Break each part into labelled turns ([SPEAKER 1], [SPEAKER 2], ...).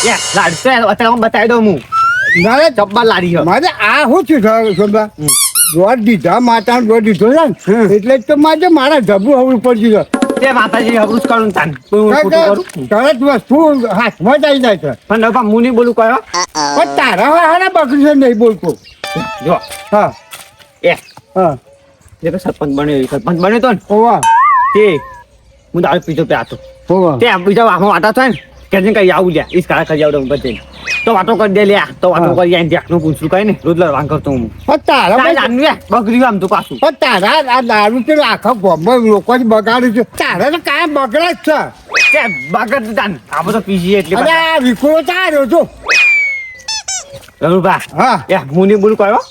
[SPEAKER 1] લાડી તો અત્યારે બતાવી દઉં હું
[SPEAKER 2] ના
[SPEAKER 1] જબ્બર લાડી છે
[SPEAKER 2] મારે આ શું થયું સમજા દોઢ દીધા માતા દોઢ દીધો છે ને એટલે જ તો મારે મારા જબુ હવું પડ્યું છે
[SPEAKER 1] તે માતાજી હબરું જ કરું તાન
[SPEAKER 2] તરત વસ્તુ હાથમાં જ આવી જાય છે
[SPEAKER 1] પણ બાપા હું નહીં બોલું કયો
[SPEAKER 2] પણ તારા હારા બકરી છે નહીં બોલતો
[SPEAKER 1] જો
[SPEAKER 2] હા હા
[SPEAKER 1] એ તો સરપંચ બન્યો તો ને
[SPEAKER 2] ઓવા
[SPEAKER 1] તે હું દારૂ પીધો પે આતો
[SPEAKER 2] ઓવા
[SPEAKER 1] તે બીજા વાહમાં વાટા થાય ને કે કઈ આવું લ્યા ઈસ કાળા કરી આવડે બધે તો વાતો કરી દે લ્યા તો વાતો કરી આઈને દેખનું પૂછું કઈ ને રોજ લડવાન કરતો હું
[SPEAKER 2] પણ તારા
[SPEAKER 1] બકરી આમ તો પાછું
[SPEAKER 2] પણ તારા આ દારૂ તો આખા ગામમાં લોકો જ બગાડ્યું છે તારા તો કાંઈ બગડે જ છે
[SPEAKER 1] તે બગડ તાન આ બધો પીજીએ એટલે
[SPEAKER 2] અરે આ વિખુડો ચાર્યો છો
[SPEAKER 1] રઘુભા
[SPEAKER 2] હા
[SPEAKER 1] હું નહીં બોલું કયો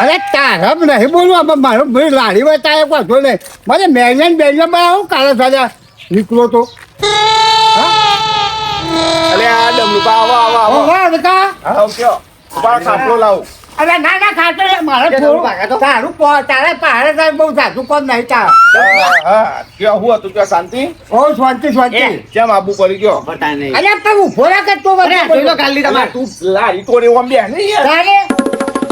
[SPEAKER 2] અરે તારા નહીં બોલવા મારો ભાઈ લાડી બતાવે પાછો નહીં મારે મેરિયન બેરિયન બનાવું કાલે સાજા નીકળો તો
[SPEAKER 3] અલે આ ડમલુકા આવો આવો કયો ઉપાડ ખાટલો લાવો
[SPEAKER 2] અરે ના ના ખાતો મારે તારું તારે પહાડે સાહેબ બહુ સાચું કોમ નહીં તાર
[SPEAKER 3] હા કયો હું હતું કયો શાંતિ
[SPEAKER 2] ઓ શાંતિ શાંતિ
[SPEAKER 3] કેમ આબુ પડી ગયો
[SPEAKER 1] બતા નહીં
[SPEAKER 2] અરે પણ ઉભો રાખ તો
[SPEAKER 1] કાલી તમારે
[SPEAKER 3] તું લારી તોડી ઓમ બે નહીં
[SPEAKER 2] તારે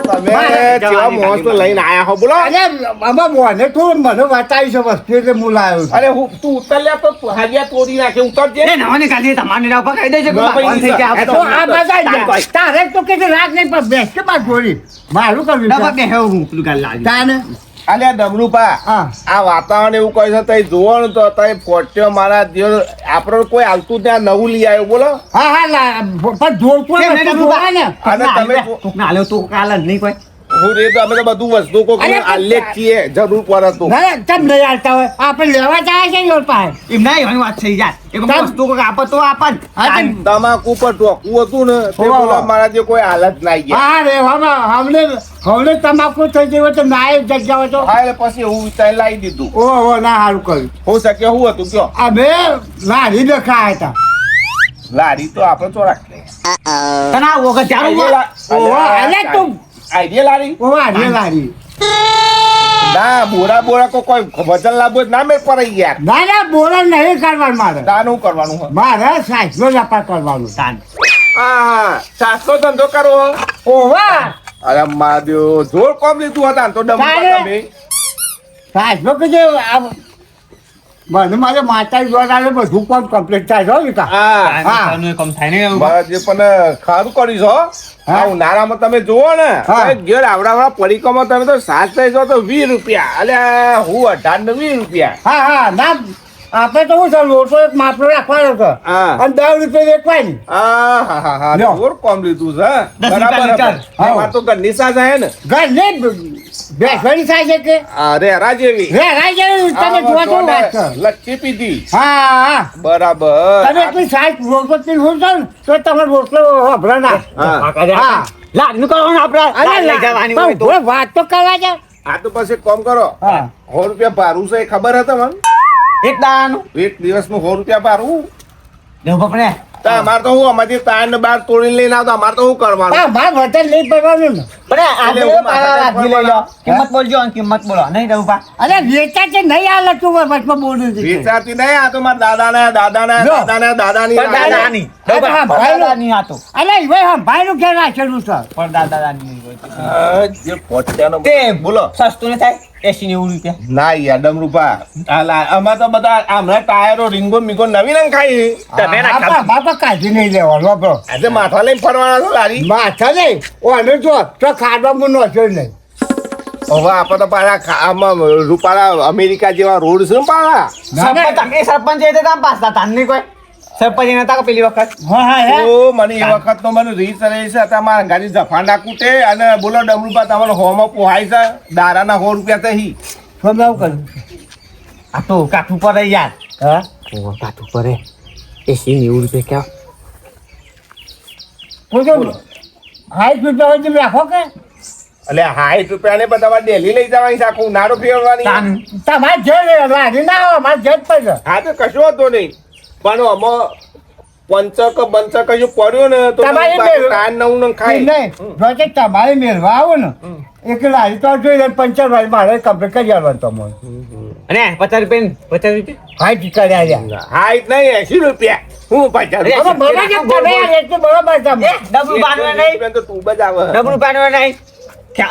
[SPEAKER 3] તમે કેવા મોસ તો લઈને આયા હો બોલો
[SPEAKER 2] અરે આમાં મોને તું મને બતાવી છે વસ્તુ એટલે હું લાવ્યો છું
[SPEAKER 3] અરે હું તું ઉતર તો હાજિયા તોડી નાખે ઉતરજે
[SPEAKER 1] એ નવાની કાલી તમારે ના પકડી દે છે બંધ થઈ ગયા
[SPEAKER 2] તો આ બધા તારે તો કે રાખ નહીં પણ બેસ કે બાદ જોડી મારું કર્યું
[SPEAKER 1] ડબા બે હેવું હું પેલું ગાલ લાવી
[SPEAKER 2] તાને
[SPEAKER 3] અલે ડમરુપા
[SPEAKER 2] હા
[SPEAKER 3] આ વાતાવરણ એવું કહે છે તઈ જોવો ને તો તઈ ફોટ્યો મારા દેવ આપણો કોઈ હાલતું ત્યાં નવું લઈ આવ્યો બોલો
[SPEAKER 2] હા હા પણ જોડતો ને
[SPEAKER 3] અને તમે
[SPEAKER 1] ના લે તું કાલ નહીં કોઈ
[SPEAKER 3] હું રે તો અમે તો બધું વસ્તુ કોઈ આલેખ છીએ જરૂર પડે તો
[SPEAKER 2] ના તમ નહીં આવતા હોય આપણે લેવા જાય છે યોર પાસે
[SPEAKER 1] એમ ના એવાની વાત થઈ જાય એક વસ્તુ કોઈ આપે તો આપન
[SPEAKER 3] તમાકુ પર ટોકવું હતું ને તે બોલો મારા જે કોઈ હાલત ના ગયા
[SPEAKER 2] હા રે હમણે તમાકુ થઈ ગયું હોય તો ના જગ્યા હોય તો
[SPEAKER 3] હા એટલે પછી એવું વિચારી લાવી દીધું
[SPEAKER 2] ઓહો ના સારું કર્યું
[SPEAKER 3] હું શક્ય હું હતું કયો
[SPEAKER 2] અમે લારી દેખાયા હતા
[SPEAKER 3] લારી તો આપણે તો રાખીએ
[SPEAKER 1] તને આ વખત ચાલુ
[SPEAKER 2] ઓહો અરે તું
[SPEAKER 3] આઈડિયા લારી
[SPEAKER 2] ઓહો આજે લારી
[SPEAKER 3] ના બોરા કોઈ વજન લાવવું ના મેં પડી ગયા
[SPEAKER 2] ના ના બોલા નહીં કરવાનું મારે
[SPEAKER 3] દાનું કરવાનું હોય
[SPEAKER 2] મારે સાઈઝનો વ્યાપાર કરવાનું
[SPEAKER 1] તાન
[SPEAKER 3] હા સાતસો ધંધો કરો
[SPEAKER 2] ઓવા
[SPEAKER 3] અરે માધ્યો જોર કોમ લીધું હતા તો ડમકા તમે
[SPEAKER 2] સાઈઝનો કે જે મને મારે માતા દ્વારા બધું કામ કમ્પ્લીટ થાય છે વિકા
[SPEAKER 3] હા
[SPEAKER 1] હા કમ થાય ને
[SPEAKER 3] બસ જે પણ ખારું કરી છો હા ઉનાળામાં તમે જુઓ ને ઘેર આવડા પડીકામાં તમે તો 7 થઈ તો 20 રૂપિયા અલ્યા હું 18 ને 20 રૂપિયા
[SPEAKER 2] હા હા ના આપણે તો શું છે લોટો એક માપનો રાખવાનો છે અને 10 રૂપિયા વેચવાની
[SPEAKER 3] હા જોર કોમ લીધું છે બરાબર અમાર તો ઘરની સાજ હે ને
[SPEAKER 2] ઘર ને બેસવાની થાય છે કે
[SPEAKER 3] અરે રાજેવી
[SPEAKER 2] તમે જોવા તો વાત છે
[SPEAKER 3] લચ્છી પીધી
[SPEAKER 2] હા
[SPEAKER 3] બરાબર
[SPEAKER 2] તમે એટલી સાઈઝ રોટલો પીને હું છો ને તો તમારો રોટલો હભરા ના હા
[SPEAKER 1] લાગનું કરવાનું આપણે લઈ જવાની હોય તો
[SPEAKER 2] વાત તો કરવા જાવ
[SPEAKER 3] આ તો પછી કોમ કરો
[SPEAKER 2] હા
[SPEAKER 3] 100 રૂપિયા ભારું છે એ ખબર હતા મને
[SPEAKER 1] એક દાનું
[SPEAKER 3] એક દિવસનું 100 રૂપિયા ભારું
[SPEAKER 1] દેવ પકડે
[SPEAKER 3] તો અમારે તો હું અમારી તાર ને બાર તોડીને લઈને આવતો અમારે તો શું કરવાનું
[SPEAKER 2] હા ભાઈ વતન નહીં પડવાનું ને
[SPEAKER 1] બરે આજે પારા રાખી લઈ લો કિંમત બોલજો અને કિંમત બોલો નહીં દેવ પા
[SPEAKER 2] અરે વેચા છે નહીં આ લતું વચમાં બોલું છે
[SPEAKER 3] વિચારતી નહીં આ તો મારા દાદાની
[SPEAKER 1] દાદાની દાદાની આ તો
[SPEAKER 2] અરે ભાઈ હા ભાઈ નું ક્યાં રાખેલું છે
[SPEAKER 1] પણ દાદાની
[SPEAKER 3] જે પોત્યાનો
[SPEAKER 1] તે
[SPEAKER 3] બોલો
[SPEAKER 1] સસ્તું ને થાય 80 90 રૂપિયા
[SPEAKER 3] ના યાર ડમરૂપા આમાં તો બધા હમણાં ટાયરો રીંગો મીગો નવી નંગ ખાઈ તમે ના ખાતા
[SPEAKER 2] બાપા કાઢી નહીં લેવાનું આપણો
[SPEAKER 3] આજે માથા લઈને ફરવાના છો લારી
[SPEAKER 2] માથા નહીં ઓને જો તો ખાડવામાં નોચ્યો નહીં
[SPEAKER 3] હવે આપણે તો પાછા આમાં રૂપાળા અમેરિકા જેવા રોડ છે ને પાછા
[SPEAKER 1] સરપંચ એ તો પાછા તાન કોઈ સરપંચ એને તા પેલી વખત
[SPEAKER 2] હા
[SPEAKER 3] ઓ મને એ વખત તો મને રીત રહી છે તમારા ગાડી જફાંડા કૂટે અને બોલો ડમરૂપા તમારો હોમાં પોહાય છે દારાના 100 રૂપિયા થઈ
[SPEAKER 2] સમજાવ કર્યું
[SPEAKER 1] આ તો કાઠું પર યાર
[SPEAKER 2] હા
[SPEAKER 1] કાઠું પર 80 90 રૂપિયા ક્યાં
[SPEAKER 2] પૂછો હાઈ રૂપિયા હોય તમે રાખો કે
[SPEAKER 3] એટલે 60 રૂપિયા ને બધા ડેલી લઈ જવાની છે આખું નાડો ફેરવાની
[SPEAKER 2] તમારે જે લાડી ના આવે મારે જે જ પડે
[SPEAKER 3] હા તો કશો હતો નહીં પણ આમાં પંચક બંચક કશું પડ્યું ને તો કાન નવું ખાઈ
[SPEAKER 2] નહીં જો કે તમારે મેળવા આવો ને એક લાડી તો જોઈ પંચર ભાઈ મારે કમ્પ્લીટ કરી આવવાનું તમારે
[SPEAKER 1] અને 50 રૂપિયા
[SPEAKER 2] હાઈ ટીકા રહ્યા
[SPEAKER 3] હાઈટ નહીં 80 રૂપિયા હું 50
[SPEAKER 2] હવે બરાબર છે તમે યાર એટલે બરાબર છે
[SPEAKER 1] ડબલું પાડવા નહીં
[SPEAKER 3] રૂપિયા તો તું બજાવ
[SPEAKER 1] ડબલું પાડવા નહીં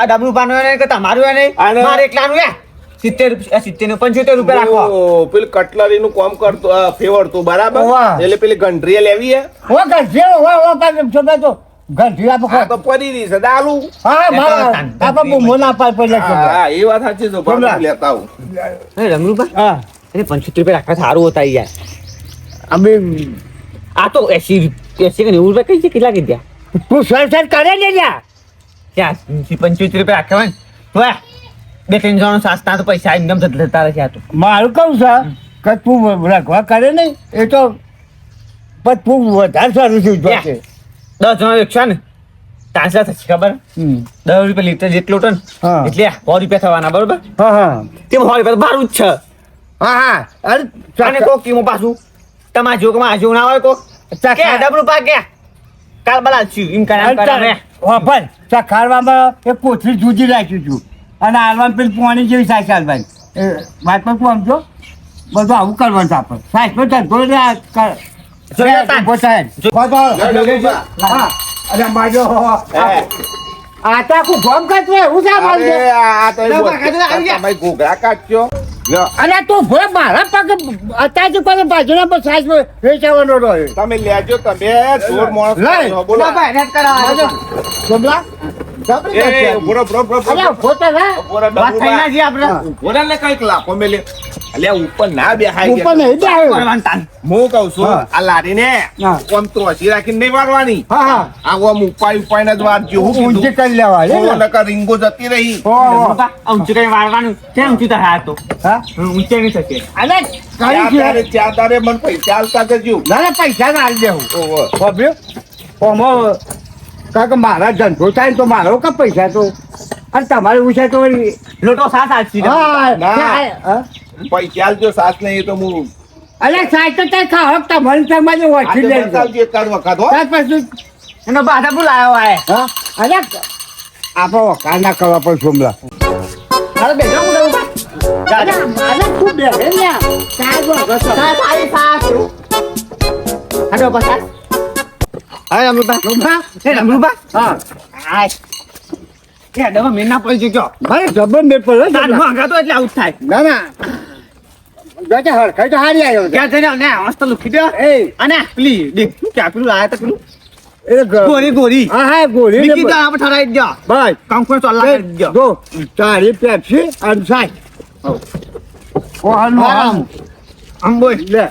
[SPEAKER 1] ડબલું પાડવા નહીં કે તમારું એ નહીં
[SPEAKER 3] આને-
[SPEAKER 1] મારે એકલાનું યા 70 ને 75 રૂપિયા રાખો
[SPEAKER 3] પેલું કટલરી નું કામ કરતો ફેવરતું બરાબર
[SPEAKER 2] વાહ.
[SPEAKER 3] એટલે પેલી ઘંટરી લેવી હે
[SPEAKER 2] ઓ ગંઠી ઓ પાછું છોડે તો ગંઠી આપો
[SPEAKER 3] આ તો પડી રહી છે દાલું
[SPEAKER 2] હા મારા આપા બહુ ના પાડ પડે છે
[SPEAKER 3] હા એ વાત સાચી છે પણ
[SPEAKER 2] બરાબર.
[SPEAKER 3] લેતા આવું
[SPEAKER 1] રમરૂપા
[SPEAKER 2] હા
[SPEAKER 1] એને 75 રૂપિયા રાખવા સારું હતા યાર
[SPEAKER 2] અમે
[SPEAKER 1] આ તો 80 કે 90 રૂપિયા કઈ છે કેટલા કીધા
[SPEAKER 2] તું સર કરે ને લ્યા
[SPEAKER 1] ક્યાં 75 રૂપિયા રાખવા ને વાહ 2-3 જણો સાસ્તા તો પૈસા એકદમ જતા રહે છે આ તો
[SPEAKER 2] મારું કહું છે કે તું રાખવા કરે નહીં એ તો પણ તું વધારે સારું છે જોશે
[SPEAKER 1] 10 જણો એકસો ને તાંસલા થશે ખબર 10 રૂપિયા લીટર જેટલો ટન
[SPEAKER 2] હા.
[SPEAKER 1] એટલે 100 રૂપિયા થવાના બરોબર
[SPEAKER 2] હા હા
[SPEAKER 1] તે 100 રૂપિયા તો ભારું જ છે
[SPEAKER 2] હા હા અરે
[SPEAKER 1] અને કોક કીમો પાછું તમારા જો કે મારા જેવું ના હોય કોક કે ડબલું પાક ગયા કાલ બલા છું એમ કરે
[SPEAKER 2] પણ ખાવામાં એક કોથળી જુદી રાખ્યું છું અને હાલવાનું પેલી પોણી જેવી સાઈઝ હાલવાની એ વાત પર તું સમજો બધું આવું કરવાનું છે આપણે સાઈઝ પર ધંધો ને આ કર-
[SPEAKER 1] જોઈએ તાન.
[SPEAKER 2] ઉભો થાય. હા, અને માજો આ તો આખું ગોમ કાચવે એવું છે આ મારું
[SPEAKER 3] અરે
[SPEAKER 2] છે.
[SPEAKER 3] આ તો
[SPEAKER 1] ના, બાકા તો આવી ગયા.
[SPEAKER 3] તમે ઘોઘરા કાઢજો લ્યો,
[SPEAKER 2] અને તું ભોય મારા પગ અત્યારે કોઈ બાજુના પર સાઈઝ વેચાવાનો રહ્યો
[SPEAKER 3] તમે લેજો તમે જોર માણસ
[SPEAKER 2] લઈ.
[SPEAKER 3] છો, બોલો
[SPEAKER 2] માજો ગમલા
[SPEAKER 3] એ બોરો બોરો બોરો
[SPEAKER 2] અરે ઉભો તો ના
[SPEAKER 3] બોરો
[SPEAKER 1] વાત થઈ ના જી આપણે
[SPEAKER 3] બોરા ને કઈક લાખો મેલે અલ્યા ઉપર ના બેહાય
[SPEAKER 2] ઉપર નહીં બેહ્યો.
[SPEAKER 1] કરવાનું તાન
[SPEAKER 3] હું કહું છું
[SPEAKER 2] હા.
[SPEAKER 3] આ લારી ને
[SPEAKER 2] હા.
[SPEAKER 3] આમ ત્રોસી રાખીને નહીં વાળવાની
[SPEAKER 2] હા હા
[SPEAKER 3] આ આમ ઉપાય ને જ વાળજો હું
[SPEAKER 2] ઊંચી
[SPEAKER 3] કીધું
[SPEAKER 2] કરી લેવા
[SPEAKER 3] તો
[SPEAKER 2] લે.
[SPEAKER 3] નકર રીંગો જતી રહી
[SPEAKER 2] ઓહો.
[SPEAKER 1] ઊંચું કઈ વાળવાનું કેમ ઊંચું તો હા તો
[SPEAKER 2] હા
[SPEAKER 1] ઊંચે નહીં થશે
[SPEAKER 2] અને કરી છે
[SPEAKER 3] ચાર તારે મને પૈસા આલતા જજો
[SPEAKER 2] ના ના પૈસા ના આલી દેવું
[SPEAKER 3] ઓહો.
[SPEAKER 2] બાબ્યો ઓમો કારણ કે મારા ધંધો થાય ને તો મારો કા પૈસા તો અને તમારે ઉછે તો વળી-
[SPEAKER 1] લોટો સાત આલસી
[SPEAKER 2] હા
[SPEAKER 3] ના.
[SPEAKER 2] હા.
[SPEAKER 3] પૈસા આલજો સાસ નહીં તો હું
[SPEAKER 2] અલે સાહેબ તો ત્યાં ખાઓ તમારી તમારી ઓછી
[SPEAKER 3] આજે
[SPEAKER 2] લેજો
[SPEAKER 3] બતાવજો એકાદ વખત હો
[SPEAKER 2] ત્યાર પછી
[SPEAKER 1] એનો બાધા બોલાયો આય
[SPEAKER 2] હા અલે આપણે વખાણ ના કરવા પણ સોમલા
[SPEAKER 1] અરે બેજો બોલાવો
[SPEAKER 2] અલે અલે તું બે હે ને સાહેબ વખત
[SPEAKER 1] સાત આઈ સાત હાડો પાછા હાય અમૃતા
[SPEAKER 2] સોમલા
[SPEAKER 1] એ અમૃતા
[SPEAKER 2] હા
[SPEAKER 1] હાય કે ડબા મેના પડી ગયો
[SPEAKER 2] ભાઈ જબર મેં પડ્યો
[SPEAKER 1] તાન
[SPEAKER 2] સોમલા.
[SPEAKER 1] માંગા તો એટલે આઉટ થાય
[SPEAKER 2] ના ના જોજે હરખાઈ તો હારી આવ્યો છે.
[SPEAKER 1] ક્યાં જઈને ને મસ્ત લુખી દે
[SPEAKER 2] એ
[SPEAKER 1] અને પ્લી દેખ ક્યાં પેલું લાયા તા પેલું
[SPEAKER 2] એ
[SPEAKER 1] ગોરી ગોરી
[SPEAKER 2] હા હા ગોળી ને
[SPEAKER 1] નીકી દે આપણે ઠરાઈ દે
[SPEAKER 2] ભાઈ
[SPEAKER 1] કામ કોઈ ચાલલા કરી દે
[SPEAKER 2] જો ચારી પેપ્સી અને સાઈ ઓહન આમ
[SPEAKER 1] આમ બોલ
[SPEAKER 2] લે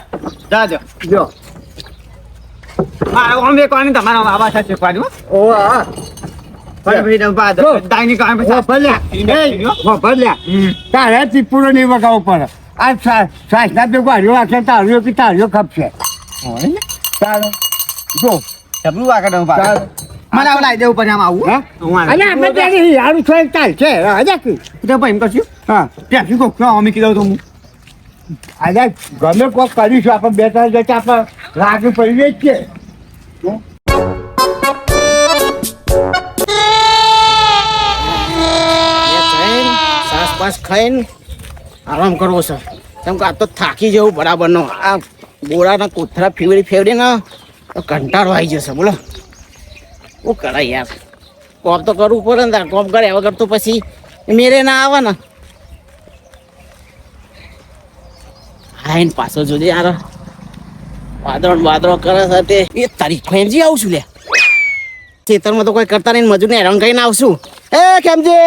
[SPEAKER 1] જાજો
[SPEAKER 2] જો
[SPEAKER 1] હા આમ બે કોની તમારા બાબા સાથે પાડ્યું
[SPEAKER 2] ઓ હા
[SPEAKER 1] પણ ભાઈ ના બાદ
[SPEAKER 2] જો.
[SPEAKER 1] દાઈની કામ
[SPEAKER 2] ઓ
[SPEAKER 1] પછી
[SPEAKER 2] ભલ્યા ભલ્યા તારે તીપુરો નહીં વગાવવું પડે આ સાસના બે ગાડીઓ રાખે તારીઓ કે તારીઓ ખપશે ચાલો જો
[SPEAKER 1] ડબલું વાગડ બાદ
[SPEAKER 2] ચાલો
[SPEAKER 1] મને આવું લાવી દેવું પડે આમ આવું
[SPEAKER 2] હા
[SPEAKER 1] હું આને
[SPEAKER 2] અને આપણે ત્યારે યારું છો ચાલ છે હજા કી
[SPEAKER 1] તો ભાઈ એમ કરશું
[SPEAKER 2] હા
[SPEAKER 1] ત્યાં શું કહું અમે કીધું તો હું
[SPEAKER 2] આજે ગમે કોક કરીશું આપણે બે ત્રણ જતા આપણે લાગી પડી જ છે
[SPEAKER 4] સાસ પાસ ખાઈને આરામ કરવો છે કેમ કે આ તો થાકી જવું બરાબરનો આ બોરાના કોથરા ફેવડીને કંટાળો આવી જશે બોલો શું કરાય યાર કોમ તો કરવું પડે ને તાર કોમ કર્યા વગર તો પછી મેરે ના આવે ને હા ને પાછો જોજે યાર વાદળો કરે સાથે એ તારીખ ખેંચી આવું છું લે ખેતરમાં તો કોઈ કરતા નહીં મજૂરને હેરાન કરીને આવશું એ કેમજી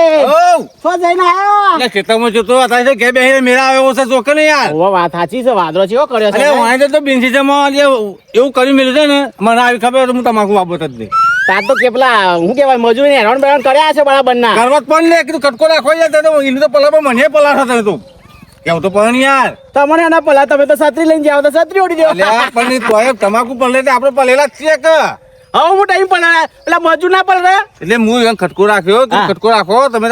[SPEAKER 4] શું જઈને આવ્યો
[SPEAKER 5] ખેતરમાં જોતો અત્યારે ઘેર બેસીને મેળા આવ્યો છે ચોકે ને યાર
[SPEAKER 4] ઓવા વાત સાચી છે વાદળો ચેવો કર્યો છે
[SPEAKER 5] અરે વાંધો તો બિનસીજામાં એવું કરી મેળ્યું છે ને મને આવી ખબર હોય તો હું તમાકુ વાપરતો જ નહીં
[SPEAKER 4] તાર તો કે પેલા હું કેવાય મજૂરી હેરાન બેરાન કર્યા છે બરાબર ના
[SPEAKER 5] કરવા જ પણ લે કીધું કટકો રાખો યાર તો એને તો પલા મને પલા થતા તો કેવું તો પણ યાર
[SPEAKER 4] તમને એના પેલા તમે તો છત્રી લઈને જાવ તો છત્રી ઉડી જાવ
[SPEAKER 5] અલ્યા પણ તોય તમાકુ પણ લે આપણે પલેલા જ છીએ કે
[SPEAKER 4] હવે હું ટાઈમ પલા પેલા મજૂર ના પડ
[SPEAKER 5] એટલે હું એમ ખટકો રાખ્યો તું
[SPEAKER 4] હા.
[SPEAKER 5] ખટકો રાખો તમે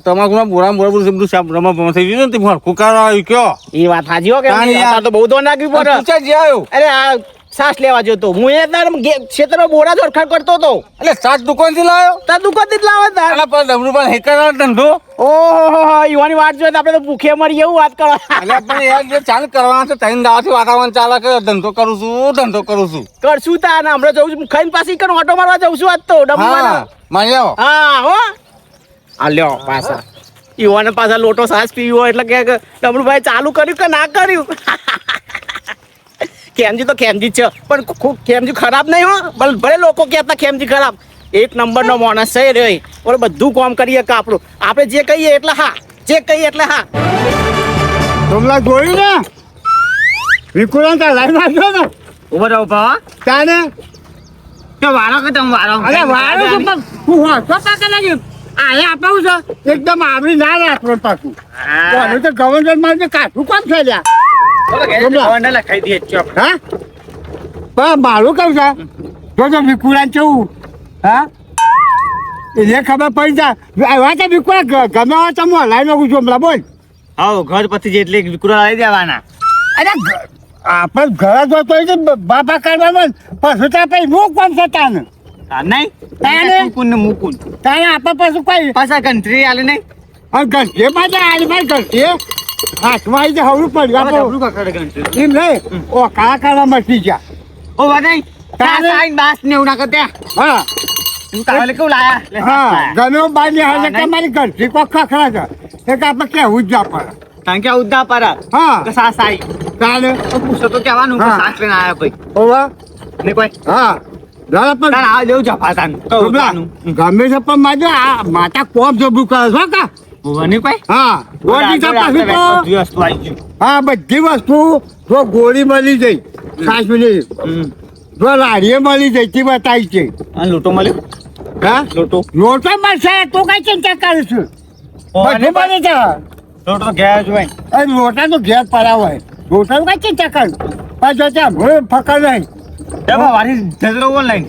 [SPEAKER 5] તમાકુના બોરા બધું સાપ રમા થઈ ગયું ને તે હરખું કરવા આવ્યું કયો
[SPEAKER 4] એ વાત સાચી હો કે
[SPEAKER 5] તાણી યાર.
[SPEAKER 4] અત્યારે તો બહુ ધોન નાખ્યું પડે
[SPEAKER 5] પૂછે જ આવ્યો
[SPEAKER 4] અરે આ સાસ લેવા જતો હું એ ક્ષેત્રમાં બોરા જોડખાડ કરતો હતો
[SPEAKER 5] એટલે સાત દુકાનથી લાવ્યો
[SPEAKER 4] તાર દુકાનથી જ લાવે તાર
[SPEAKER 5] અલા પણ ડમરૂભાઈ હેકરનો ધંધો
[SPEAKER 4] ઓહો યુવાની વાત જોઈએ તો આપણે તો ભૂખે મરી એવું વાત કરો
[SPEAKER 5] એટલે પણ યાર જે ચાલુ કરવાના છે ત્રણ દાવાથી વાતાવરણ ચાલે કે ધંધો કરું છું
[SPEAKER 4] કરશું તા ને હમણાં જવું છું ખાઈને પાછી કર ઓટો મારવા જઉં છું આજ તો ડબ્બા
[SPEAKER 5] હા મારી આવો
[SPEAKER 4] હા હો આ લ્યો પાછા યુવાને પાછા લોટો સાસ પીવો એટલે કે ડમરુભાઈ ચાલુ કર્યું કે ના કર્યું ખેમજી તો ખેમજી જ છે પણ ખેમજી ખરાબ નહીં હો ભલે લોકો કહેતા ખેમજી ખરાબ એક નંબરનો માણસ છે રે ઓલે બધું કામ કરીએ કે આપણું આપણે જે કહીએ એટલે હા જે કહીએ એટલે હા
[SPEAKER 2] તમલા જોયું ને વિકુરાન તા લાઈન આવ્યો ને
[SPEAKER 1] ઉભા રહો ઉભા
[SPEAKER 2] તાને
[SPEAKER 1] તો વારો કે તમે વારો
[SPEAKER 2] અરે વાળો તો પણ હું હોતો પાકે લાગ્યું આયા આપાવું છે એકદમ આવડી ના રાખો પાછું કોને તો ગવર્નમેન્ટ માં જે કાઠું કોમ છે લ્યા
[SPEAKER 1] લખાઈ દઈએ ચોક
[SPEAKER 2] હા પણ મારું કહું છે જો વિકુરાન કેવું હા એને ખબર પડી જાય એવા તો વિકુરા ગમે હોય તો હું હલાવી નાખું છું હમણાં બોલ
[SPEAKER 1] હા ઘર પછી જેટલી વિકુરા લઈ દેવાના
[SPEAKER 2] અરે આપણે ઘર જોતો હોય તો બાપા કાઢવામાં પછી તો આપણે હું કોમ છે તાને
[SPEAKER 1] નહીં
[SPEAKER 2] તાને?
[SPEAKER 1] મુકુન ને મુકુન
[SPEAKER 2] તાને આપણે પછી કોઈ
[SPEAKER 1] પાછા ઘંટરી આલે નહીં
[SPEAKER 2] ઘંટે માં આલી ભાઈ ઘંટે હાથમાં આવી જાય હવડું પડ્યું
[SPEAKER 1] ડબલું કાકડે ઘંટરી
[SPEAKER 2] એમ નહીં ઓ કાળા કાળા મટી ગયા
[SPEAKER 1] ઓ વાદાઈ
[SPEAKER 2] તારે?
[SPEAKER 1] તારે બાસ ને એવું ના કરતે
[SPEAKER 2] હા
[SPEAKER 1] હું તારે કેવું લાયા
[SPEAKER 2] હા ગમે બાર ને હાલે તમારી ઘંટી કોઈ ખખડા છે એક આપણે કહેવું જ જા પડે
[SPEAKER 1] કારણ કે ઉદ્દા પર
[SPEAKER 2] હા
[SPEAKER 1] કે સાસ આવી
[SPEAKER 2] તાને
[SPEAKER 1] તો પૂછો તો કહેવાનું કે
[SPEAKER 2] હા.
[SPEAKER 1] સાસ લઈને આયા ભાઈ
[SPEAKER 2] ઓવા
[SPEAKER 1] ને કોઈ
[SPEAKER 2] હા દાદા પણ
[SPEAKER 1] તાર આ લેવું જફા તાન તો
[SPEAKER 2] છોકરા, ગમે છે પણ માજો આ માતા કોમ જબરું કરે છો કા
[SPEAKER 1] ને કોઈ
[SPEAKER 2] હા રોટી ચપાસી તો
[SPEAKER 1] વસ્તુ આવી ગયું
[SPEAKER 2] હા બધી વસ્તુ જો ગોળી મળી જઈ સાસ મળી જો લાડીએ મળી જઈ તે બતાવી છે
[SPEAKER 1] આ લોટો મળ્યો
[SPEAKER 2] હા
[SPEAKER 1] લોટો
[SPEAKER 2] લોટો મળશે તો કઈ ચિંતા કરું છું બધું મળી જાય
[SPEAKER 1] લોટો તો ગયા જ હોય
[SPEAKER 2] અરે લોટા તો ઘેર પડાવ હોય લોટા કઈ ચિંતા કરું પણ જો ત્યાં ભૂલ ફકર નહીં
[SPEAKER 1] તેમાં વારી જજરો ઓનલાઈન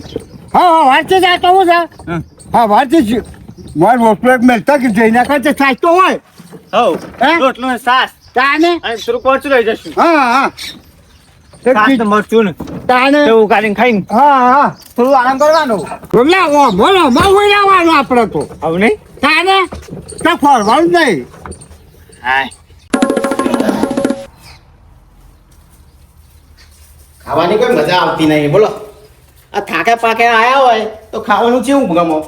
[SPEAKER 2] હા વારથી જાય તો હું છે હા વારથી જ મારે રોટલો એક મેળતા કે જઈને કરતે સાચતો હોય
[SPEAKER 1] હો
[SPEAKER 2] હે?
[SPEAKER 1] રોટલો ને સાસ
[SPEAKER 2] તાને
[SPEAKER 1] અને થોડું કોચું લઈ જશું
[SPEAKER 2] હા હા એક
[SPEAKER 1] સાસ
[SPEAKER 2] ચીજ-
[SPEAKER 1] ને મરચું ને
[SPEAKER 2] તાને
[SPEAKER 1] એવું કાઢીને ખાઈને
[SPEAKER 2] હા હા
[SPEAKER 1] થોડું આરામ કરવાનું
[SPEAKER 2] બોલા ઓ બોલો માં હોય આવવાનું આપણે તો
[SPEAKER 1] આવું નહીં
[SPEAKER 2] તાને તો ફરવાનું નહીં
[SPEAKER 1] હા
[SPEAKER 4] ખાવાની કોઈ મજા આવતી નહીં બોલો આ થાકે પાકે આયા હોય તો ખાવાનું કેવું ગમો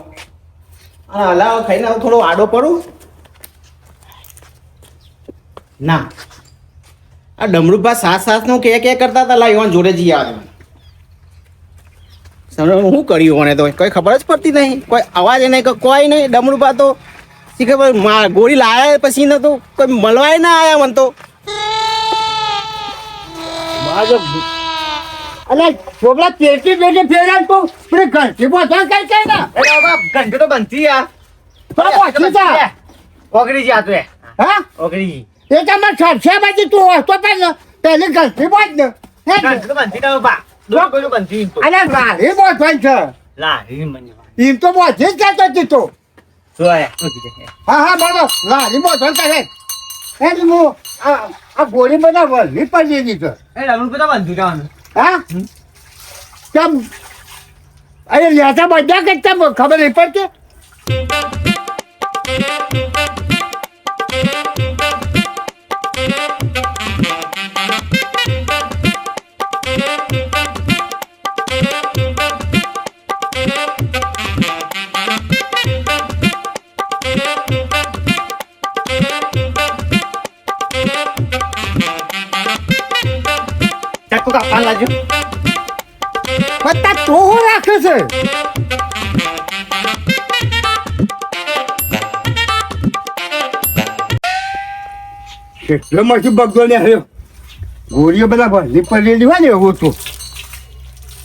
[SPEAKER 4] અને હલાવ ખાઈને હવે થોડો આડો પડું ના આ ડમરુભા સાસનું કે કરતા હતા લાવ જોડે જઈ આવે શું કર્યું મને તો કોઈ ખબર જ પડતી નહીં કોઈ અવાજ નહીં કોઈ નહીં ડમરુભા તો શી ખબર ગોળી લાયા પછી ન તો કોઈ મળવાય ના આયા મને તો
[SPEAKER 2] અલે છોકરા પેટી પેટી ફેરાન તો પેલી ઘંટી બોધા કઈ કઈ ના
[SPEAKER 1] એટલે બાબા ઘંટો તો બનતી યાર
[SPEAKER 2] તો પહોંચી જા
[SPEAKER 1] ઓગળી જા તું
[SPEAKER 2] હા
[SPEAKER 1] ઓગળી
[SPEAKER 2] એ તમારે ખર્ચા બાજુ તું હોય તો પણ પેલી ઘંટી બોધ ને હે ને?
[SPEAKER 1] ઘંટો તો બનતી ના બાબા દો કોઈ બનતી તો
[SPEAKER 2] અલે મારી બોધવાન છે
[SPEAKER 1] લારી મને
[SPEAKER 2] એમ તો બોધી જ જતો હતી તો
[SPEAKER 1] જોયા
[SPEAKER 2] હા હા બરો લારી બોધવાન કરે એટલે હું આ ગોળી બધા વળવી પડી ગઈ છે
[SPEAKER 1] એ રમણ બધા બંધુ જવાનું
[SPEAKER 2] હા કેમ અરે લેતા બધા કરતા ખબર નહીં પડતી
[SPEAKER 1] ચાકુ કાપવા લાગ્યો
[SPEAKER 2] બધા તો રાખે છે કેટલો માંથી બગડો ને આવ્યો ગોળીઓ બધા ભરલી પડેલી હોય ને એવું તો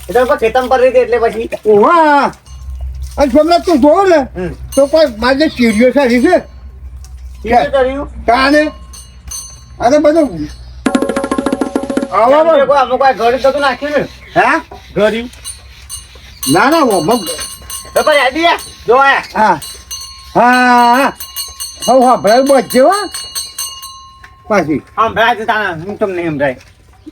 [SPEAKER 1] એટલે ઉપર ખેતમ કરી દે એટલે પછી
[SPEAKER 2] ઓવા અને તમને તું જોઉં ને તો કોઈ મારે ચીડિયો સારી છે
[SPEAKER 1] શું કર્યું
[SPEAKER 2] કાને અરે બધું આવા
[SPEAKER 1] કોઈ અમુક ઘરે તો નાખ્યું ને
[SPEAKER 2] હા
[SPEAKER 1] ઘરી
[SPEAKER 2] ના ના ઓ મગ
[SPEAKER 1] તો પછી આઈડિયા જો આયા
[SPEAKER 2] હા હા હા હા ભાઈ બચે હો પાછી
[SPEAKER 1] સંભળાય છે તાના હું તમને સંભળાય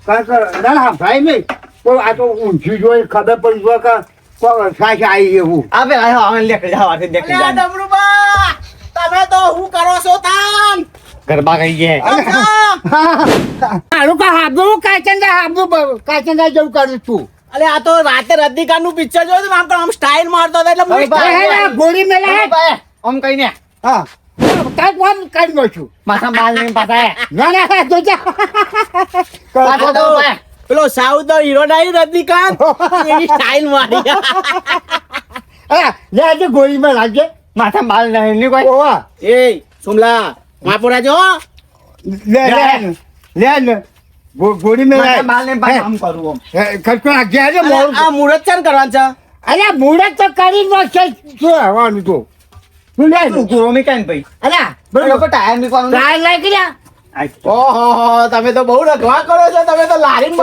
[SPEAKER 2] કાંઈ ના હા ભાઈ નહીં કોઈ આ તો ઊંધી જોઈ ખબર પડી જો કે કોઈ સાસ આવી એવું
[SPEAKER 1] આવે હવે લેક જાવ આથી દેખ
[SPEAKER 4] અલ્યા ડમરુબા તમે તો હું કરો છો તાન
[SPEAKER 1] ગરબા ગઈ ગયા
[SPEAKER 2] મારું કા હાબુ કાચંદા જેવું કરું છું
[SPEAKER 4] અલે આ તો રાતે રદ્દીકાનું પિક્ચર જોયું ને આમ તો આમ સ્ટાઇલ મારતો હતો એટલે હું
[SPEAKER 2] ગોળી મેલા
[SPEAKER 1] આમ કઈ ને
[SPEAKER 2] હા કાંઈક વાત કાઢી દઉં છું
[SPEAKER 1] માથા માલ ને પાછા
[SPEAKER 2] ના જોજા
[SPEAKER 4] પાછો તો પેલો સાઉથ નો હીરો નહીં રજનીકાંત એની સ્ટાઇલ મારી
[SPEAKER 2] લે આજે ગોળીમાં લાગે
[SPEAKER 1] માથા માલ નહીં કોઈ
[SPEAKER 2] ઓવા
[SPEAKER 4] એ સુમલા માપો રાજો
[SPEAKER 2] લે ગોળી મેં
[SPEAKER 1] માથા માલ ને પાછા આમ કરું
[SPEAKER 2] ખર્ચો આગ્યા છે મોડું
[SPEAKER 4] આ મુહૂર્ત છે ને કરવાનું છે
[SPEAKER 2] અરે મુહૂર્ત તો કરી નો છે શું આવવાનું તો તું લે
[SPEAKER 1] તું ગુરો મી કાઈ ભાઈ
[SPEAKER 2] અલ્યા
[SPEAKER 1] બરોબર ટાયર મી કોણ
[SPEAKER 2] ટ્રાય લાગી રહ્યા
[SPEAKER 4] ઓહો તમે તો બહુ રખવા કરો છો તમે તો લારીન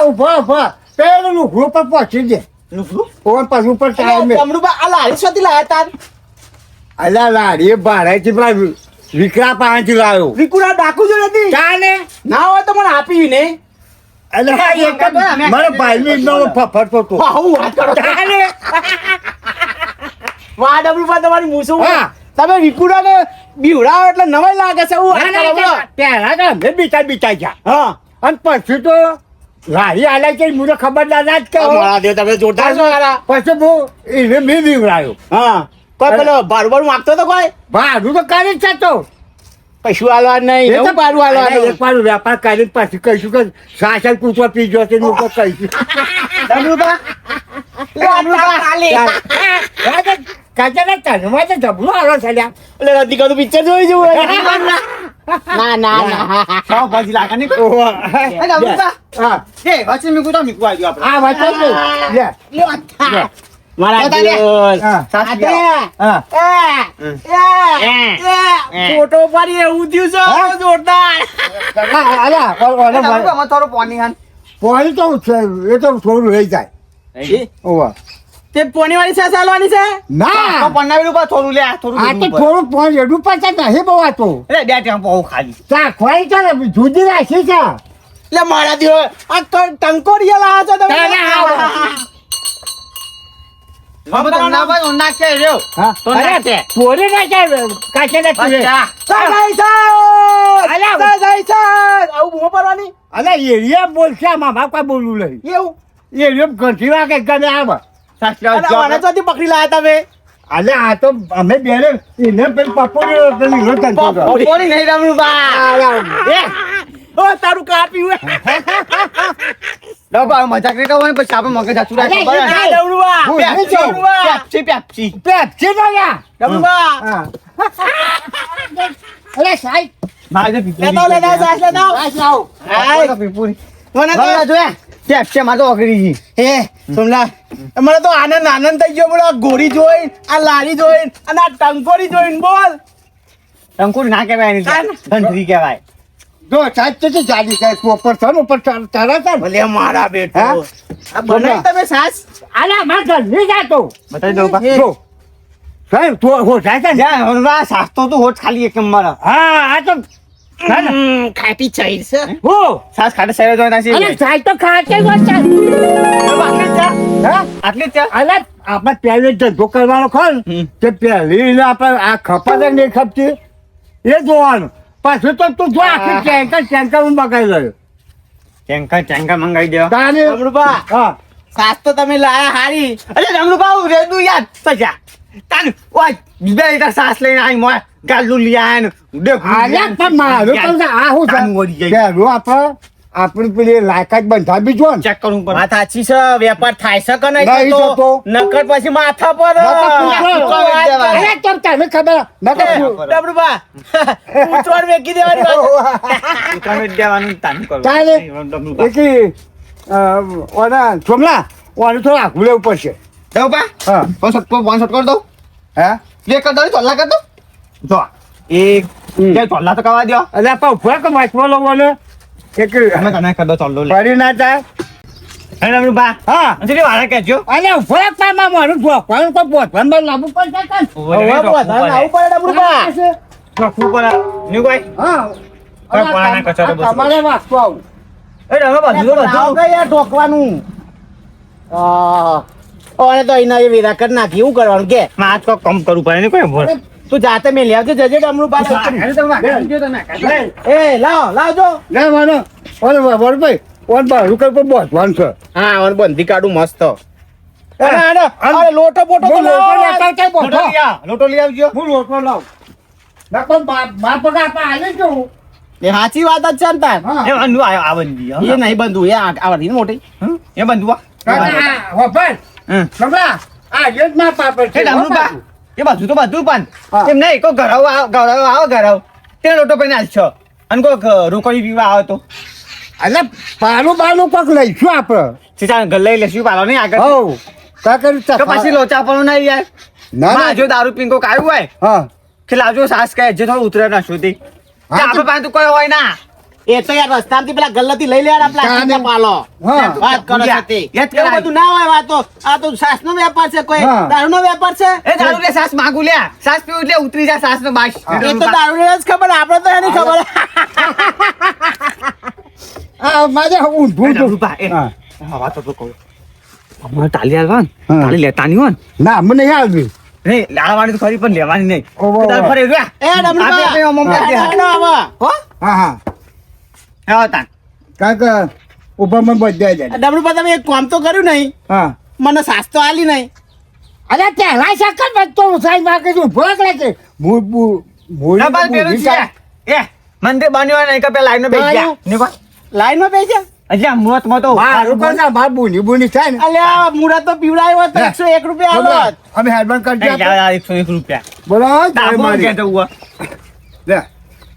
[SPEAKER 2] ઉભા પેલું લુકડું પર પહોંચી દે
[SPEAKER 1] લુકડું
[SPEAKER 2] ઓન પાછું ઉપર ટાઈમ
[SPEAKER 4] ડમરુબા આ લારી શોધી લાયા તાર
[SPEAKER 2] અલ્યા લાડી ભાડાથી પેલા વિકરા પાસેથી લાવ્યો
[SPEAKER 4] વિકુડા ડાકુ જો નથી
[SPEAKER 2] ચાલે
[SPEAKER 4] ના હોય તો મને આપી ને
[SPEAKER 2] અલ્યા એક મારા ભાઈની નો ફફડતો તો
[SPEAKER 4] હું વાત કરો
[SPEAKER 2] ચાલે
[SPEAKER 4] વાહ ડમરુબા તમારી મૂછું
[SPEAKER 2] હા.
[SPEAKER 4] તમે વિકુડા ને બીવડાવો એટલે નવાઈ લાગે છે હું વાત કરો બોલો.
[SPEAKER 2] પહેલા તો અમે બીતા ગયા
[SPEAKER 4] હા
[SPEAKER 2] અને પછી તો લારી આલે કે મને ખબર ના જ કે
[SPEAKER 4] મોળા દેવ તમે જોરદાર છો યારા.
[SPEAKER 2] પછી હું એને મેં બીવડાયો
[SPEAKER 4] હા કોઈ પેલો બારું માગતો તો કોઈ
[SPEAKER 2] ભાડું તો કરી જ જતો
[SPEAKER 4] પશુ હાલવા નહીં
[SPEAKER 2] એ તો
[SPEAKER 4] એવું બારું હાલવાનું
[SPEAKER 2] એક વાર વેપાર કરીને પછી કહીશું કે સાસલ કૂતવા પી ગયો છે લોકો કહીશું
[SPEAKER 4] ડમરુબા ડમરુબા
[SPEAKER 2] કાચા તનમાં તો જબરું આવે છે લ્યા.
[SPEAKER 4] એટલે રતિકાનું પિક્ચર જોઈ જવું ના ના ના
[SPEAKER 1] સાવ ભાજી લાગે ને
[SPEAKER 2] ઓહો.
[SPEAKER 1] એ ડમરુબા
[SPEAKER 2] હા
[SPEAKER 1] એ વચ્ચે મી કુતા મી કુવા ગયો આપણે
[SPEAKER 2] આ વાત છે લે
[SPEAKER 4] મારા દિયોલ.
[SPEAKER 2] હા
[SPEAKER 1] સાચી
[SPEAKER 2] હા
[SPEAKER 4] ફોટો પાડી એવું થયું
[SPEAKER 2] હા?
[SPEAKER 4] છે જોરદાર
[SPEAKER 2] અલ્યા
[SPEAKER 1] ડમરુબા થોડું પાણી હાન
[SPEAKER 2] પાણી તો છે એ તો થોડું રહી જાય ઓવા
[SPEAKER 4] તે પોની વાળી સાસ હાલવાની છે
[SPEAKER 2] ના
[SPEAKER 1] તો પન્નાવી રૂપા થોડું લે થોડું
[SPEAKER 2] આ તો થોડું પાણી એડું પાછા નહીં બહુ આતો
[SPEAKER 1] એટલે બે ટાઈમ બહુ ખાલી
[SPEAKER 2] ચા ખવાઈ છે ને જુદી રાખી છે
[SPEAKER 4] એટલે મારા દિયોલ આ તો ટંકોરિયા લાયા છો તમે
[SPEAKER 1] હવે તો ના ભાઈ ઓના કે રહ્યો
[SPEAKER 2] હા
[SPEAKER 1] તો ના છે.
[SPEAKER 2] પોરે ના જાય કાચે ના તું
[SPEAKER 1] પચ્ચા
[SPEAKER 4] સગાઈ છે
[SPEAKER 2] અલ્યા.
[SPEAKER 4] સગાઈ છે આવું બૂમો પાડવાની
[SPEAKER 2] અલે એરિયા બોલશે મામા કોઈ બોલવું નહીં
[SPEAKER 4] એવું
[SPEAKER 2] એરિયા ઘંટી વાગે ગમે આવે
[SPEAKER 1] સાચી
[SPEAKER 4] અને આને ચોથી પકડી લાયા તમે
[SPEAKER 2] અલે આ તો અમે બેરે એને પેલી પપોડી પેલી હીરો ધંધો હતો.
[SPEAKER 1] પોણી નહીં ડમરુબા
[SPEAKER 4] ઓ તારું કાપ્યું
[SPEAKER 1] ડબા મજાક નહીં કરવાની પછી આપણે મગજ આચું રાખે
[SPEAKER 2] અરે,
[SPEAKER 1] બરાબર?
[SPEAKER 2] એ
[SPEAKER 4] ડમરુબા
[SPEAKER 2] હું નહીં જાઉં.
[SPEAKER 4] ડમરુબા
[SPEAKER 1] પેપ્સી
[SPEAKER 2] પેપ્સી નો યા.
[SPEAKER 4] ડમરુબા
[SPEAKER 2] હા. અલે સાહેબ
[SPEAKER 1] મારે
[SPEAKER 4] લેતા લેતા સાસ લેતા
[SPEAKER 2] સાહેબ લાવો.
[SPEAKER 4] હાય
[SPEAKER 1] પીપુરી
[SPEAKER 4] મને તો
[SPEAKER 1] જોયા પેપ્સી માં તો ઓગળી ગઈ
[SPEAKER 4] હે સોમલા મને તો આનંદ થઈ ગયો બોલો આ ઘોડી જોઈ આ લારી જોઈ અને આ ટંકોરી જોઈને બોલ
[SPEAKER 1] ટંકુર ના કહેવાય એની ધંધરી કહેવાય
[SPEAKER 2] જો સાહેબ તો જાડી સાહેબ ઉપર છે ને ઉપર ચડે છે ને.
[SPEAKER 4] ભલે મારા બેટો
[SPEAKER 2] હા?
[SPEAKER 4] આ બનાવી તમે સાસ
[SPEAKER 2] અલા માર ઘર નહીં જાતો
[SPEAKER 1] બતાવી દઉં બા
[SPEAKER 2] જો સાહેબ તો હો જાય છે ને.
[SPEAKER 1] જ્યાં હલવા સાસ્તો તો હોત ખાલી એક નંબર
[SPEAKER 2] હા આ તો છે ને.
[SPEAKER 4] ખાટી ચઈ છે
[SPEAKER 2] હો
[SPEAKER 1] સાસ ખાતે સેરે જોઈ નાખી
[SPEAKER 2] અલે સાહેબ તો ખાતે વાત છે હા
[SPEAKER 1] આટલી જ છે
[SPEAKER 2] અલે આપણે પહેલે ધંધો કરવાનો ખરો ને તે પહેલી આપણે આ ખપત જ નહીં ખપતી એ જોવાનું પાછું તો તું જો આખી ટેન્કર હું બગાડી રહ્યો
[SPEAKER 1] ટેન્કર મંગાવી દો
[SPEAKER 2] તારે
[SPEAKER 4] ડમરુબા
[SPEAKER 2] હા
[SPEAKER 4] સાસ તો તમે લાયા હારી
[SPEAKER 1] અરે ડમરુબા રેડું યાદ પછા તાન ઓય બે લીટર સાસ લઈને આવી મોય ગાલું લઈ આયા ને
[SPEAKER 2] આલ્યા પણ મારું પણ આ હું
[SPEAKER 1] તાન વળી જાય.
[SPEAKER 2] પહેલું આપણે પેલી લાયકાત બંધાવી જો ને
[SPEAKER 1] ચેક કરવું પડે
[SPEAKER 4] વાત સાચી છે વેપાર થાય છે કે
[SPEAKER 2] નહીં
[SPEAKER 4] નહીં
[SPEAKER 2] થતો.
[SPEAKER 4] થતો નકર પછી માથા પર
[SPEAKER 2] અરે તમ તને ખબર
[SPEAKER 4] ડમરુબા ઉતરોડ વેકી દેવાની વાત
[SPEAKER 1] દુકાને જ દેવાનું તાન કરવું
[SPEAKER 2] તારે?
[SPEAKER 1] ડમરુબા
[SPEAKER 2] એકી ઓના સોમલા ઓને થોડું આઘું લેવું પડશે
[SPEAKER 1] ડમરુબા
[SPEAKER 2] હા
[SPEAKER 1] 500 કર દો
[SPEAKER 2] હા
[SPEAKER 1] બે કર દો ચોલ્લા કર દો જો એક બે ચોલ્લા તો કરવા દો
[SPEAKER 2] એટલે આપણે ઉભા કે વાંચવા લો બોલે એક
[SPEAKER 1] અમે તને કર દો ચોલ્લો લે
[SPEAKER 2] ફરી ના જાય
[SPEAKER 1] હે ડમરુબા
[SPEAKER 2] હા
[SPEAKER 1] અંજલી વાળા કહેજો
[SPEAKER 2] અલે ઉભા પામાં મારું ભોકવાનું તો ભોકવાનું લાવવું પડશે કાન.
[SPEAKER 4] હવે વધારે આવું પડે ડમરુબા
[SPEAKER 1] ચોખ્ખું પર ન્યુ ભાઈ
[SPEAKER 2] હા
[SPEAKER 1] કોઈ પોણા ના કચરો
[SPEAKER 2] આ તમારે વાંચવા આવું
[SPEAKER 1] એ તમે બધું તો
[SPEAKER 4] લાવો
[SPEAKER 1] બધું
[SPEAKER 4] કે યાર ઢોકવાનું અને તો એના એ વેરા કરી નાખી એવું કરવાનું કે
[SPEAKER 1] માં કોક કમ કરવું પડે ને કોઈ બોલ
[SPEAKER 4] તું જાતે મેં લેવજો જજે ડમરું પાસે એ લાવજો
[SPEAKER 2] લે માનો ઓલે વરભાઈ ઓન બારું કઈ પણ બોધવાનું છે
[SPEAKER 4] હા ઓન બંધી કાઢું મસ્ત અરે લોટો બોટો તો લાવો.
[SPEAKER 1] લોટો લઈ આવજો
[SPEAKER 2] હું લોટો લાવ ના પણ બાપ પગા આપા આલે છું
[SPEAKER 4] એ સાચી વાત જ છે ને તાર
[SPEAKER 1] એ બંધુ આવવાની
[SPEAKER 4] એ નહીં બંધુ એ આવડી મોટી
[SPEAKER 1] એ બંધુ
[SPEAKER 2] વફર
[SPEAKER 1] હમ.
[SPEAKER 2] સમલા આ જ ના પાપડ
[SPEAKER 1] એ ડામરુબા એ બધું તો બધું પણ
[SPEAKER 2] હા.
[SPEAKER 1] એમ નહીં કોઈ ઘરાવ આવો ઘરાવ તે લોટો પઈને આલશો અને કોઈક રોકડી પીવા આવે તો
[SPEAKER 2] એટલે પાનું બાનું કોક લઈશું આપણે
[SPEAKER 1] સીધા ઘર લઈ લેશું પાલો નહીં આગળ
[SPEAKER 2] હવ કા કરી
[SPEAKER 1] તો પછી લોચા પણ નહીં યાર
[SPEAKER 2] ના
[SPEAKER 1] માં
[SPEAKER 2] ના
[SPEAKER 1] જો દારૂ પીને કોક આવ્યું હોય
[SPEAKER 2] હા
[SPEAKER 1] કે લાવજો સાસ કહે જે થોડું ઉતરે ના સુધી
[SPEAKER 2] હા,
[SPEAKER 1] આપણે પાસે તો કોઈ હોય ના
[SPEAKER 4] એ તો યાર રસ્તામાંથી પેલા ગલ્લાથી લઈ લેવાના પ્લાસ્ટિકના પાલો
[SPEAKER 2] હા.
[SPEAKER 4] વાત કરો છો તે.
[SPEAKER 1] યાદ
[SPEAKER 4] એવું
[SPEAKER 1] કરાય.
[SPEAKER 4] બધું ના હોય વાતો આ તો સાસનો વેપાર છે કોઈ
[SPEAKER 2] હા.
[SPEAKER 4] દારૂનો વેપાર છે
[SPEAKER 1] એ દારૂ લે સાસ માંગુ લ્યા સાસ પીવું એટલે ઉતરી જાય સાસ નો બાશ
[SPEAKER 4] એ તો દારૂ જ ખબર આપણે તો એની ખબર
[SPEAKER 2] આ મારે ઊંધું છું હા.
[SPEAKER 1] અમારે તાલી હાલવા
[SPEAKER 2] હા.
[SPEAKER 1] તાલી લેતાની હોય
[SPEAKER 2] ના મને યાદ નહીં
[SPEAKER 1] નહીં લાવવાની તો ખરી પણ લેવાની નહીં
[SPEAKER 2] ઓહો.
[SPEAKER 1] તારે ફરે રહ્યા.
[SPEAKER 4] એ ડમરૂબા.
[SPEAKER 1] આપણે આપણે ઓમ ઓમ કરી દે.
[SPEAKER 4] હા, આવા.
[SPEAKER 1] હો
[SPEAKER 2] હા હા
[SPEAKER 1] હા તાન
[SPEAKER 2] કાંઈક ઉભામાં બધા જાય
[SPEAKER 4] ડમરૂબા તમે એક કામ તો કર્યું નહીં
[SPEAKER 2] હા
[SPEAKER 4] મને સાસ તો આલી નહીં
[SPEAKER 2] અરે પહેલા શકર બધતો સાહેબ માગે છું ભોગ લાગે
[SPEAKER 1] ના બાદ પેલું છે એ મંદિર બન્યો હોય ને કે પેલા લાઈન બેસી ગયા
[SPEAKER 4] બાયું.
[SPEAKER 1] ને કો
[SPEAKER 4] લાઈનમાં બેસ્યા
[SPEAKER 1] અલ્યા મુરત માં તો
[SPEAKER 2] મારું પણ ના માર બુની બુની થાય ને
[SPEAKER 4] અલ્યા મુરા તો પીવડાયો હોત તો 101 રૂપિયા
[SPEAKER 2] બોલો,
[SPEAKER 4] આલો
[SPEAKER 2] અમે હેડબાન કરી
[SPEAKER 1] નહીં,
[SPEAKER 2] દીધા
[SPEAKER 1] યાર, 101 રૂપિયા
[SPEAKER 2] બોલો જય
[SPEAKER 1] તાપો
[SPEAKER 2] મારી.
[SPEAKER 1] કે તો ઉવા
[SPEAKER 2] લે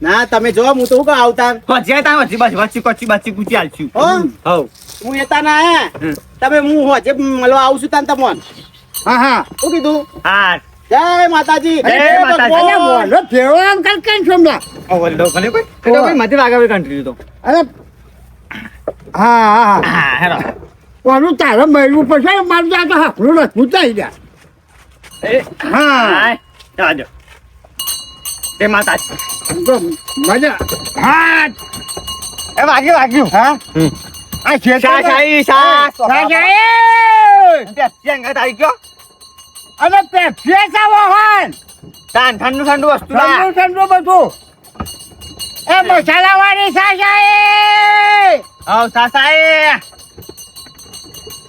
[SPEAKER 4] ના તમે જો હું તો હું કહું આવતા
[SPEAKER 1] વચ્ચે તા વચ્ચે બસ વચ્ચે કચ્ચી બચ્ચી કૂચી આલશું
[SPEAKER 4] હો
[SPEAKER 1] હવ
[SPEAKER 4] હું એતા ના હે
[SPEAKER 1] હમ.
[SPEAKER 4] તમે હું હોજે મળવા આવું છું તાન તમોન
[SPEAKER 2] હા હા
[SPEAKER 4] શું કીધું
[SPEAKER 1] હા
[SPEAKER 4] જય માતાજી
[SPEAKER 1] જય માતાજી.
[SPEAKER 4] ભગવાન.
[SPEAKER 2] અરે મોઢો ફેરવો આમ કર કેમ છો હમણાં?
[SPEAKER 1] ઓવરલો કને કોઈ એ તો કોઈ મધ્ય વાગા કન્ટ્રી તો
[SPEAKER 2] અરે હા હા હા
[SPEAKER 1] હા હેરો
[SPEAKER 2] ઓનું તારે મળવું પડશે ને, મારું તો આ તો હાકડું રખવું થઈ ગયા
[SPEAKER 1] એ
[SPEAKER 2] હા
[SPEAKER 1] હા જાજો તે માતાજી
[SPEAKER 2] તો મજા હા
[SPEAKER 1] એ વાગ્યું
[SPEAKER 2] હા
[SPEAKER 1] હમ.
[SPEAKER 2] આ છે
[SPEAKER 1] શા શાહી શા પેપ્સી અંગત આવી ગયો
[SPEAKER 2] અને પેપ્સી સાવો હોન
[SPEAKER 1] તાન ઠંડુ ઠંડુ વસ્તુ
[SPEAKER 2] ઠંડુ ઠંડુ બધું એ મસાલા વાળી સાસાએ
[SPEAKER 1] આવ સાસાએ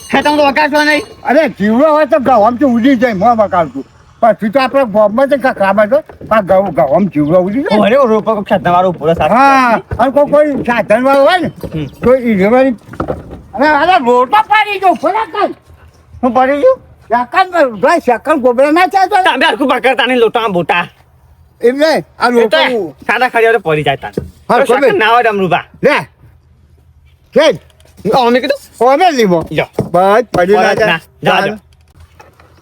[SPEAKER 1] હે તમે તો વગાડશો નહીં
[SPEAKER 2] અરે જીવડો હોય તો ગવામથી ઉડી જાય મોં બકાવતું પછી તો આપણે ગોમમાં તો કાકામાં તો આ ગવામ જીવડો ઉડી જાય
[SPEAKER 1] ઓરે રોપો કો છત વાળો પૂરો સાસ
[SPEAKER 2] હા અને કોઈ સાધન વાળો હોય ને તો ઈ રેવાની અરે રોટો પાડી દો ફટાકન
[SPEAKER 1] હું પડી ગયું
[SPEAKER 2] ભાઈ શકલ ગોબરા ના ચાલતો
[SPEAKER 1] તમે આખું પકડતા નહીં લોટા બોટા
[SPEAKER 2] એમને આ
[SPEAKER 1] એ તો
[SPEAKER 2] રોટો
[SPEAKER 1] સાદા ખડિયા તો પડી જાય તાન
[SPEAKER 2] હા,
[SPEAKER 1] તો
[SPEAKER 2] ખબર.
[SPEAKER 1] શકર ના હોય ડમરુબા
[SPEAKER 2] લે કે
[SPEAKER 1] અમે કીધું
[SPEAKER 2] ઓમે લીમો
[SPEAKER 1] લો
[SPEAKER 2] બસ પડી ના
[SPEAKER 1] ના, જા, જા.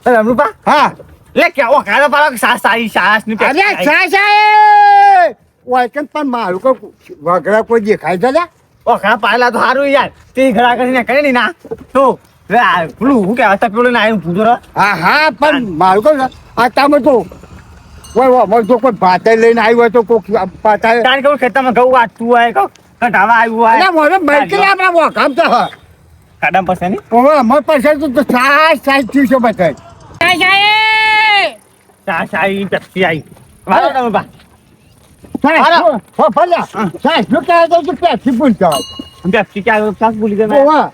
[SPEAKER 1] ડમરુબા
[SPEAKER 2] હા
[SPEAKER 1] લે કેવો કાળો પાડો સાસ સાઈ સાસ ની
[SPEAKER 2] અરે સાસાએ ઓય કેમ પણ મારું કોઈ વગડા કોઈ દેખાય છે લ્યા?
[SPEAKER 1] ઓખા પાયલા તો સારું યાર તે ઘડા કરીને કરે ની ના તો લે આ પેલું હું કે હતા પેલું ના આવ્યું પૂછો
[SPEAKER 2] હા હા પણ મારું કહું ને આ તમે તો કોઈ જો કોઈ ભાતે લઈને આવ્યું હોય તો કોઈ પાતા
[SPEAKER 1] તાણ કેવું ખેતરમાં ઘઉં વાટતું હોય કહો કઢાવા આવ્યું
[SPEAKER 2] અરે
[SPEAKER 1] હોય
[SPEAKER 2] મને બૈકી આપણા વખામ તો હા
[SPEAKER 1] કાઢમ પછી ની
[SPEAKER 2] હવે અમાર પાસે તો સાસ સાસ થયું છે બધા
[SPEAKER 1] સાસ આવી પેપ્સી આવી વાળો ડમરુબા
[SPEAKER 2] સાસ હો ભલ્યા સાસ જો કહે તો પેપ્સી પૂછતા હોય
[SPEAKER 1] પેપ્સી ક્યાં સાસ ભૂલી ગયા
[SPEAKER 2] ઓવા